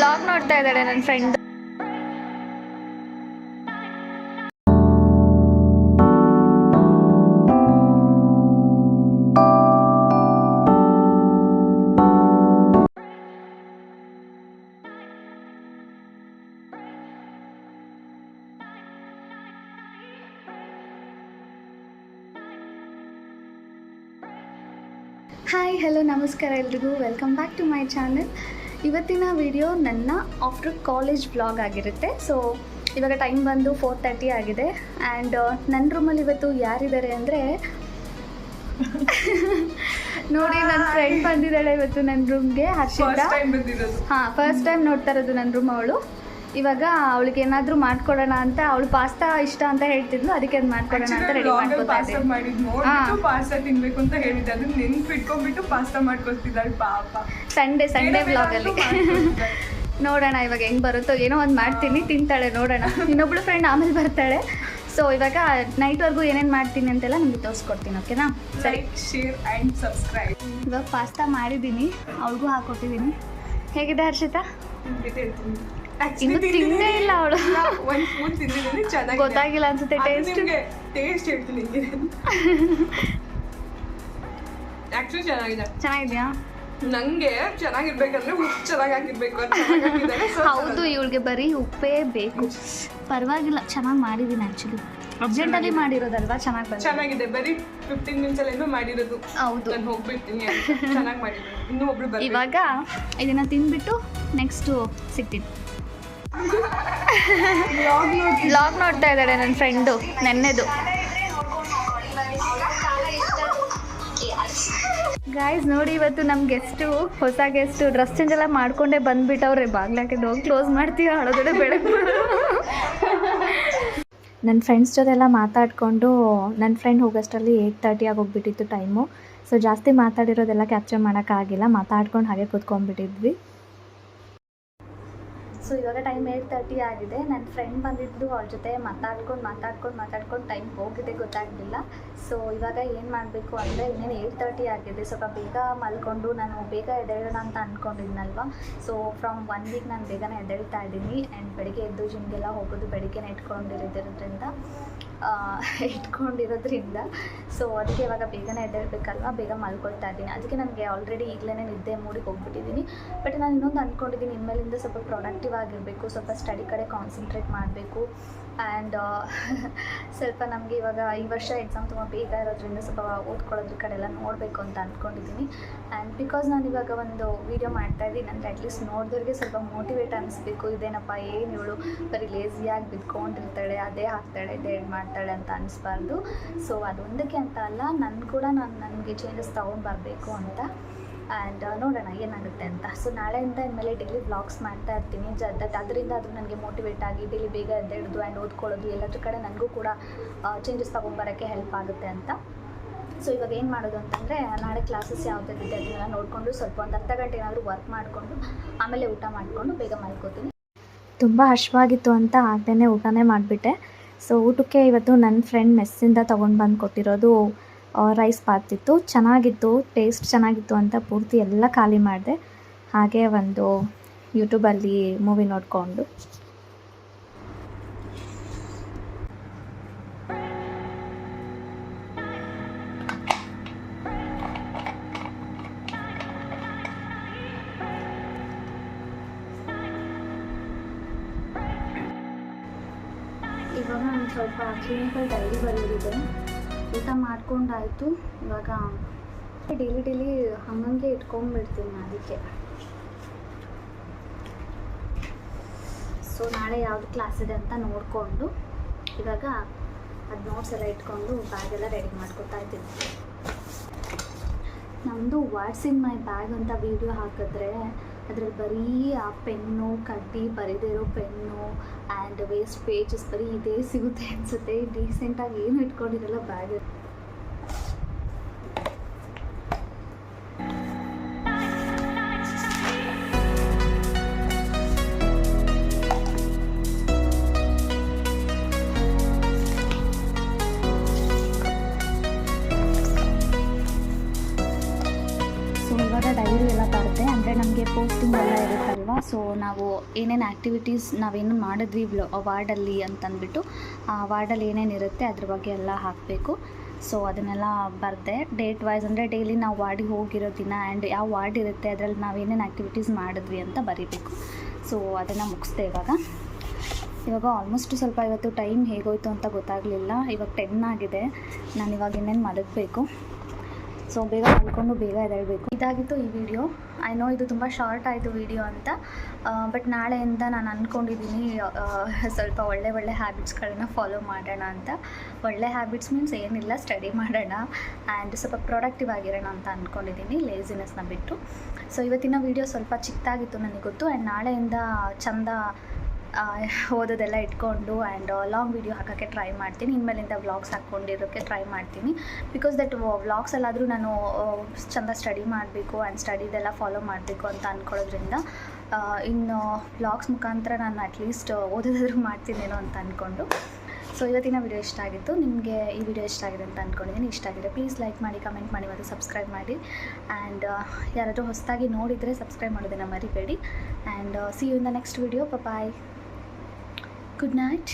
Blog ನೋಡ್ತಾ ಇದ್ದಾಳೆ ನನ್ನ ಫ್ರೆಂಡ್. ಹಾಯ್ ಹಲೋ ನಮಸ್ಕಾರ ಎಲ್ರಿಗೂ, welcome back to my channel. ಇವತ್ತಿನ ವಿಡಿಯೋ ನನ್ನ ಆಫ್ಟರ್ ಕಾಲೇಜ್ ವ್ಲಾಗ್ ಆಗಿರುತ್ತೆ. ಸೊ ಇವಾಗ ಟೈಮ್ ಬಂದು 4:30 ಆಗಿದೆ. ಆ್ಯಂಡ್ ನನ್ನ ರೂಮಲ್ಲಿ ಇವತ್ತು ಯಾರಿದ್ದಾರೆ ಅಂದರೆ ನೋಡಿ, ನನ್ನ ಫ್ರೆಂಡ್ ಬಂದಿದ್ದಾಳೆ ಇವತ್ತು ನನ್ನ ರೂಮ್ಗೆ, ಹರ್ಷಿತಾ. ಹಾಂ, ಫಸ್ಟ್ ಟೈಮ್ ನೋಡ್ತಾ ಇರೋದು ನನ್ನ ರೂಮ್ ಅವಳು. ಇವಾಗ ಅವಳಿಗೆ ಏನಾದರೂ ಮಾಡ್ಕೊಡೋಣ ಅಂತ, ಅವಳು ಪಾಸ್ತಾ ಇಷ್ಟ ಅಂತ ಹೇಳ್ತಿದ್ಲು, ಅದಕ್ಕೆ ಅದು ಮಾಡ್ಕೊಡೋಣ ಅಂತ ರೆಡಿ ಮಾಡ್ಕೊತಾ ಇದ್ದೆ. ಪಾಸ್ತಾ ತಿನ್ಬೇಕು ಅಂತ ಹೇಳಿದ್ದೆ, ಅದನ್ನ ನೆನ್ಪಿಟ್ಕೊಂಡ್ಬಿಟ್ಟು ಪಾಸ್ತಾ ಮಾಡ್ಕೊಳ್ತಿದ್ದಾಳೆ ಪಾಪ. ಸಂಡೇ ವ್ಲಾಗಲ್ಲಿ ನೋಡೋಣ ಇವಾಗ ಹೆಂಗೆ ಬರುತ್ತೋ, ಏನೋ ಒಂದು ಮಾಡ್ತೀನಿ, ತಿಂತಾಳೆ, ನೋಡೋಣ. ಇನ್ನೊಬ್ಳು ಫ್ರೆಂಡ್ ಆಮೇಲೆ ಬರ್ತಾಳೆ. ಸೊ ಇವಾಗ ನೈಟ್ವರೆಗೂ ಏನೇನು ಮಾಡ್ತೀನಿ ಅಂತೆಲ್ಲ ನಿಮಗೆ ತೋರಿಸ್ಕೊಡ್ತೀನಿ, ಓಕೆನಾ? ಸರಿ, ಶೇರ್ ಆ್ಯಂಡ್ ಸಬ್ಸ್ಕ್ರೈಬ್. ಇವಾಗ ಪಾಸ್ತಾ ಮಾಡಿದ್ದೀನಿ, ಅವಳಿಗೂ ಹಾಕೊಟ್ಟಿದ್ದೀನಿ. ಹೇಗಿದೆ ಹರ್ಷಿತಾ? ಇನ್ನು ತಿಂದೇ ಇಲ್ಲ ಅವಳು, ಒಂದು ಸ್ಪೂನ್ ತಿಂದಿದ್ದೀನಿ, ಚೆನ್ನಾಗಿ ಗೊತ್ತಾಗಿಲ್ಲ ಅನ್ಸುತ್ತೆ ಟೇಸ್ಟ್ ಹೇಳ್ತೀನಿ. ಆ್ಯಕ್ಚುಲಿ ಚೆನ್ನಾಗಿದೆಯಾ? ನಂಗೆ ಚೆನ್ನಾಗಿರ್ಬೇಕಂದ್ರೆ ಉಪ್ಪು ಚೆನ್ನಾಗಿ ಹಾಕಿರ್ಬೇಕು. ಹೌದು, ಇವಳಿಗೆ ಬರೀ ಉಪ್ಪೇ ಬೇಕು. ಪರವಾಗಿಲ್ಲ, ಚೆನ್ನಾಗಿ ಮಾಡಿದ್ದೀನಿ. ಆ್ಯಕ್ಚುಲಿ ಅರ್ಜೆಂಟಲ್ಲಿ ಮಾಡಿರೋದಲ್ವಾ, ಚೆನ್ನಾಗಿದೆ. ಬರೀ 15 ಮಿನಿಟ್ಸಲ್ಲೇನೋ ಮಾಡಿರೋದು. ಹೌದು, ನಾನು ಹೋಗ್ಬಿಡ್ತೀನಿ, ಚೆನ್ನಾಗಿ ಮಾಡಿರೋದು. ಇನ್ನೂ ಒಬ್ರು ಇವಾಗ ಇದನ್ನು ತಿಂದ್ಬಿಟ್ಟು ನೆಕ್ಸ್ಟು ಸಿಗ್ತೀನಿ. ವ್ಲಾಗ್ ನೋಡ್ತಾ ಇದ್ದಾಳೆ ನನ್ನ ಫ್ರೆಂಡು, ನೆನ್ನೆದು. ಗಾಯ್ಸ್ ನೋಡಿ, ಇವತ್ತು ನಮ್ಮ ಗೆಸ್ಟು, ಹೊಸ ಗೆಸ್ಟು, ಡ್ರೆಸ್ ಚೇಂಜ್ ಎಲ್ಲ ಮಾಡ್ಕೊಂಡೇ ಬಂದುಬಿಟ್ಟವ್ರೆ. ಬಾಗ್ಲಾಕಿದ್ದು ಹೋಗಿ ಕ್ಲೋಸ್ ಮಾಡ್ತೀವಿ, ಹಳೋದಡೆ ಬೆಳಗ್ಗೆ. ನನ್ನ ಫ್ರೆಂಡ್ಸ್ ಜೊತೆ ಎಲ್ಲ ಮಾತಾಡಿಕೊಂಡು ನನ್ನ ಫ್ರೆಂಡ್ ಹೋಗೋಷ್ಟರಲ್ಲಿ 8:30 ಆಗೋಗ್ಬಿಟ್ಟಿತ್ತು ಟೈಮು. ಸೊ ಜಾಸ್ತಿ ಮಾತಾಡಿರೋದೆಲ್ಲ ಕ್ಯಾಪ್ಚರ್ ಮಾಡೋಕ್ಕಾಗಿಲ್ಲ, ಮಾತಾಡ್ಕೊಂಡು ಹಾಗೆ ಕೂತ್ಕೊಂಡ್ಬಿಟ್ಟಿದ್ವಿ. ಸೊ ಇವಾಗ ಟೈಮ್ 8:30 ಆಗಿದೆ. ನನ್ನ ಫ್ರೆಂಡ್ ಬಂದಿದ್ದು, ಅವ್ರ ಜೊತೆ ಮಾತಾಡ್ಕೊಂಡು ಟೈಮ್ ಹೋಗಿದೆ, ಗೊತ್ತಾಗಲಿಲ್ಲ. ಸೊ ಇವಾಗ ಏನು ಮಾಡಬೇಕು ಅಂದರೆ, ಇನ್ನೇನು 8:30 ಆಗಿದೆ, ಸ್ವಲ್ಪ ಬೇಗ ಮಲ್ಕೊಂಡು ನಾನು ಬೇಗ ಎದ್ದೇಳೋಣ ಅಂತ ಅಂದ್ಕೊಂಡಿದ್ನಲ್ವ. ಸೊ ಫ್ರಮ್ 1 ವೀಕ್ ನಾನು ಬೇಗನೆ ಎದ್ದೇಳ್ತಾ ಇದ್ದೀನಿ. ಆ್ಯಂಡ್ ಬೆಳಿಗ್ಗೆ ಎದ್ದು ಜಿಮ್ಗೆಲ್ಲ ಹೋಗೋದು ಬೆಳಿಗ್ಗೆನೇ ಇಟ್ಕೊಂಡಿರೋದ್ರಿಂದ ಸೊ ಅದಕ್ಕೆ ಇವಾಗ ಬೇಗನೆ ಎದ್ದೇಳಬೇಕಲ್ವ, ಬೇಗ ಮಲ್ಕೊಳ್ತಾ ಇದ್ದೀನಿ. ಅದಕ್ಕೆ ನನಗೆ ಆಲ್ರೆಡಿ ಈಗಲೇ ನಿದ್ದೆ ಮೂಡಿಗೆ ಹೋಗ್ಬಿಟ್ಟಿದ್ದೀನಿ. ಬಟ್ ನಾನು ಇನ್ನೊಂದು ಅಂದ್ಕೊಂಡಿದ್ದೀನಿ, ಇನ್ಮೇಲಿಂದ ಸ್ವಲ್ಪ ಪ್ರೊಡಕ್ಟಿವ್ ಆಗಿರಬೇಕು, ಸ್ವಲ್ಪ ಸ್ಟಡಿ ಕಡೆ ಕಾನ್ಸಂಟ್ರೇಟ್ ಮಾಡಬೇಕು. ಆ್ಯಂಡ್ ಸ್ವಲ್ಪ ನಮಗೆ ಇವಾಗ ಈ ವರ್ಷ ಎಕ್ಸಾಮ್ ತುಂಬ ಬೇಗ ಇರೋದ್ರಿಂದ ಸ್ವಲ್ಪ ಓದ್ಕೊಳ್ಳೋದ್ರ ಕಡೆ ಎಲ್ಲ ನೋಡಬೇಕು ಅಂತ ಅಂದ್ಕೊಂಡಿದ್ದೀನಿ. ಆ್ಯಂಡ್ ಬಿಕಾಸ್ ನಾನು ಇವಾಗ ಒಂದು ವೀಡಿಯೋ ಮಾಡ್ತಾಯಿದ್ದೀನಿ ಅಂದರೆ ಅಟ್ಲೀಸ್ಟ್ ನೋಡಿದವ್ರಿಗೆ ಸ್ವಲ್ಪ ಮೋಟಿವೇಟ್ ಅನ್ನಿಸ್ಬೇಕು. ಇದೇನಪ್ಪ, ಏನು ಇವಳು ಬರೀ ಲೇಸಿಯಾಗಿ ಬಿದ್ಕೊಂಡಿರ್ತಾಳೆ, ಅದೇ ಹಾಕ್ತಾಳೆ, ಇದೇ ಮಾಡ್ತಾಳೆ ಅಂತ ಅನ್ನಿಸ್ಬಾರ್ದು. ಸೊ ಅದೊಂದಕ್ಕೆ ಅಂತ ಅಲ್ಲ, ನನಗೆ ಚೇಂಜಸ್ ತೊಗೊಂಡ್ಬರಬೇಕು ಅಂತ. ಆ್ಯಂಡ್ ನೋಡೋಣ ಏನಾಗುತ್ತೆ ಅಂತ. ಸೊ ನಾಳೆಯಿಂದ ಇನ್ಮೇಲೆ ಡೈಲಿ ವ್ಲಾಗ್ಸ್ ಮಾಡ್ತಾ ಇರ್ತೀನಿ. ಅದರಿಂದ ಅದು ನನಗೆ ಮೋಟಿವೇಟ್ ಆಗಿ ಡೈಲಿ ಬೇಗ ಎದ್ದೇಳೋದು ಆ್ಯಂಡ್ ಓದ್ಕೊಳ್ಳೋದು ಎಲ್ಲದ್ರ ಕಡೆ ನನಗೂ ಕೂಡ ಚೇಂಜಸ್ ತೊಗೊಂಬರೋಕ್ಕೆ ಹೆಲ್ಪ್ ಆಗುತ್ತೆ ಅಂತ. ಸೊ ಇವಾಗ ಏನು ಮಾಡೋದು ಅಂತಂದರೆ, ನಾಳೆ ಕ್ಲಾಸಸ್ ಯಾವುದಿದೆ ಅದನ್ನೆಲ್ಲ ನೋಡಿಕೊಂಡು ಸ್ವಲ್ಪ ಒಂದು ಅರ್ಧ ಗಂಟೆ ಏನಾದರೂ ವರ್ಕ್ ಮಾಡಿಕೊಂಡು ಆಮೇಲೆ ಊಟ ಮಾಡಿಕೊಂಡು ಬೇಗ ಮಲ್ಕೋತೀನಿ. ತುಂಬ ಹಶ್ವಾಗಿತ್ತು ಅಂತ ಆಗಲೇ ಊಟನೇ ಮಾಡಿಬಿಟ್ಟೆ. ಸೊ ಊಟಕ್ಕೆ ಇವತ್ತು ನನ್ನ ಫ್ರೆಂಡ್ ಮೆಸ್ಸಿಂದ ತೊಗೊಂಡು ಬಂದು ಕೊಟ್ಟಿರೋದು ರೈಸ್ ಬಾತ್ ಇತ್ತು, ಚೆನ್ನಾಗಿತ್ತು, ಟೇಸ್ಟ್ ಚೆನ್ನಾಗಿತ್ತು ಅಂತ ಪೂರ್ತಿ ಎಲ್ಲ ಖಾಲಿ ಮಾಡಿದೆ. ಹಾಗೆ ಒಂದು ಯೂಟ್ಯೂಬಲ್ಲಿ ಮೂವಿ ನೋಡಿಕೊಂಡು ಇವಾಗ ನಾನು ಸ್ವಲ್ಪ ಕ್ಲಿನಿಕಲ್ ಡೈರಿ ಬರೆಯೋದಿದೆ. ಊಟ ಮಾಡ್ಕೊಂಡಾಯಿತು. ಇವಾಗ ಡೈಲಿ ಹಂಗಂಗೆ ಇಟ್ಕೊಂಡ್ಬಿಡ್ತೀನಿ ಅದಕ್ಕೆ. ಸೊ ನಾಳೆ ಯಾವುದು ಕ್ಲಾಸ್ ಇದೆ ಅಂತ ನೋಡಿಕೊಂಡು ಇವಾಗ ಅದು ನೋಟ್ಸ್ ಎಲ್ಲ ಇಟ್ಕೊಂಡು ಬ್ಯಾಗೆಲ್ಲ ರೆಡಿ ಮಾಡ್ಕೊತಾ ಇದ್ದೀನಿ. ನಮ್ಮದು ವಾಟ್ಸ್ ಇನ್ ಮೈ ಬ್ಯಾಗ್ ಅಂತ ವೀಡಿಯೋ ಹಾಕಿದ್ರೆ ಅದರಲ್ಲಿ ಬರೀ ಆ ಪೆನ್ನು, ಕಡ್ಡಿ, ಬರೀದಿರೋ ಪೆನ್ನು ಆ್ಯಂಡ್ ವೇಸ್ಟ್ ಪೇಜಸ್ ಬರೀ ಇದೇ ಸಿಗುತ್ತೆ ಅನಿಸುತ್ತೆ. ಡೀಸೆಂಟಾಗಿ ಏನು ಇಟ್ಕೊಂಡಿರಲ್ಲ ಬ್ಯಾಗ್. ಡೈರಿ ಎಲ್ಲ ಬರುತ್ತೆ ಅಂದರೆ ನಮಗೆ ಪೋಸ್ಟಿಂಗ್ ಎಲ್ಲ ಇರುತ್ತಲ್ವ. ಸೊ ನಾವು ಏನೇನು ಆ್ಯಕ್ಟಿವಿಟೀಸ್ ನಾವೇನು ಮಾಡಿದ್ವಿ ವಾರ್ಡಲ್ಲಿ ಅಂತಂದ್ಬಿಟ್ಟು ಆ ವಾರ್ಡಲ್ಲಿ ಏನೇನು ಇರುತ್ತೆ ಅದ್ರ ಬಗ್ಗೆ ಎಲ್ಲ ಹಾಕಬೇಕು. ಸೊ ಅದನ್ನೆಲ್ಲ ಬರೆದೆ ಡೇಟ್ ವೈಸ್, ಅಂದರೆ ಡೈಲಿ ನಾವು ವಾರ್ಡಿಗೆ ಹೋಗಿರೋ ದಿನ ಆ್ಯಂಡ್ ಯಾವ ವಾರ್ಡ್ ಇರುತ್ತೆ ಅದರಲ್ಲಿ ನಾವು ಏನೇನು ಆ್ಯಕ್ಟಿವಿಟೀಸ್ ಮಾಡಿದ್ವಿ ಅಂತ ಬರೀಬೇಕು. ಸೊ ಅದನ್ನು ಮುಗಿಸ್ದೆ. ಇವಾಗ ಆಲ್ಮೋಸ್ಟ್ ಸ್ವಲ್ಪ ಇವತ್ತು ಟೈಮ್ ಹೇಗೋಯ್ತು ಅಂತ ಗೊತ್ತಾಗಲಿಲ್ಲ. ಇವಾಗ 10 ಆಗಿದೆ. ನಾನು ಇವಾಗ ಇನ್ನೇನು ಮಲಗಬೇಕು. ಸೊ ಬೇಗ ಮಲ್ಕೊಂಡು ಬೇಗ ಎದ್ದೇಳಬೇಕು. ಇದಾಗಿತ್ತು ಈ ವಿಡಿಯೋ. ಐ ನೋ ಇದು ತುಂಬ ಶಾರ್ಟ್ ಆಯಿತು ವಿಡಿಯೋ ಅಂತ, ಬಟ್ ನಾಳೆಯಿಂದ ನಾನು ಅಂದ್ಕೊಂಡಿದ್ದೀನಿ ಸ್ವಲ್ಪ ಒಳ್ಳೆ ಹ್ಯಾಬಿಟ್ಸ್ಗಳನ್ನ ಫಾಲೋ ಮಾಡೋಣ ಅಂತ. ಒಳ್ಳೆ ಹ್ಯಾಬಿಟ್ಸ್ ಮೀನ್ಸ್ ಏನಿಲ್ಲ, ಸ್ಟಡಿ ಮಾಡೋಣ ಆ್ಯಂಡ್ ಸ್ವಲ್ಪ ಪ್ರೊಡಕ್ಟಿವ್ ಆಗಿರೋಣ ಅಂತ ಅಂದ್ಕೊಂಡಿದ್ದೀನಿ, ಲೇಸಿನೆಸ್ನ ಬಿಟ್ಟು. ಸೊ ಇವತ್ತಿನ ವಿಡಿಯೋ ಸ್ವಲ್ಪ ಚಿಕ್ಕದಾಗಿತ್ತು ನನಗೆ ಗೊತ್ತು. ಆ್ಯಂಡ್ ನಾಳೆಯಿಂದ ಚಂದ ಓದೋದೆಲ್ಲ ಇಟ್ಕೊಂಡು ಆ್ಯಂಡ್ ಲಾಂಗ್ ವೀಡಿಯೋ ಹಾಕೋಕ್ಕೆ ಟ್ರೈ ಮಾಡ್ತೀನಿ. ಇನ್ಮೇಲಿಂದ ವ್ಲಾಗ್ಸ್ ಹಾಕ್ಕೊಂಡಿರೋಕ್ಕೆ ಟ್ರೈ ಮಾಡ್ತೀನಿ. ಬಿಕಾಸ್ ದಟ್ ವ್ಲಾಗ್ಸಲ್ಲಾದರೂ ನಾನು ಚೆಂದ ಸ್ಟಡಿ ಮಾಡಬೇಕು ಆ್ಯಂಡ್ ಸ್ಟಡಿದೆಲ್ಲ ಫಾಲೋ ಮಾಡಬೇಕು ಅಂತ ಅಂದ್ಕೊಳ್ಳೋದ್ರಿಂದ ಇನ್ನು ವ್ಲಾಗ್ಸ್ ಮುಖಾಂತರ ನಾನು ಅಟ್ಲೀಸ್ಟ್ ಓದೋದಾದರೂ ಮಾಡ್ತೀನೇನೋ ಅಂತ ಅಂದ್ಕೊಂಡು. ಸೊ ಇವತ್ತಿನ ವಿಡಿಯೋ ಇಷ್ಟ ಆಗಿತ್ತು. ನಿಮಗೆ ಈ ವಿಡಿಯೋ ಇಷ್ಟ ಆಗಿದೆ ಅಂತ ಅಂದ್ಕೊಂಡಿದ್ದೀನಿ. ಇಷ್ಟ ಆಗಿದೆ ಪ್ಲೀಸ್ ಲೈಕ್ ಮಾಡಿ, ಕಮೆಂಟ್ ಮಾಡಿ ಮತ್ತು ಸಬ್ಸ್ಕ್ರೈಬ್ ಮಾಡಿ. ಆ್ಯಂಡ್ ಯಾರಾದರೂ ಹೊಸದಾಗಿ ನೋಡಿದರೆ ಸಬ್ಸ್ಕ್ರೈಬ್ ಮಾಡೋದನ್ನು ಮರಿಬೇಡಿ. And see you in the next video. Bye. Good night.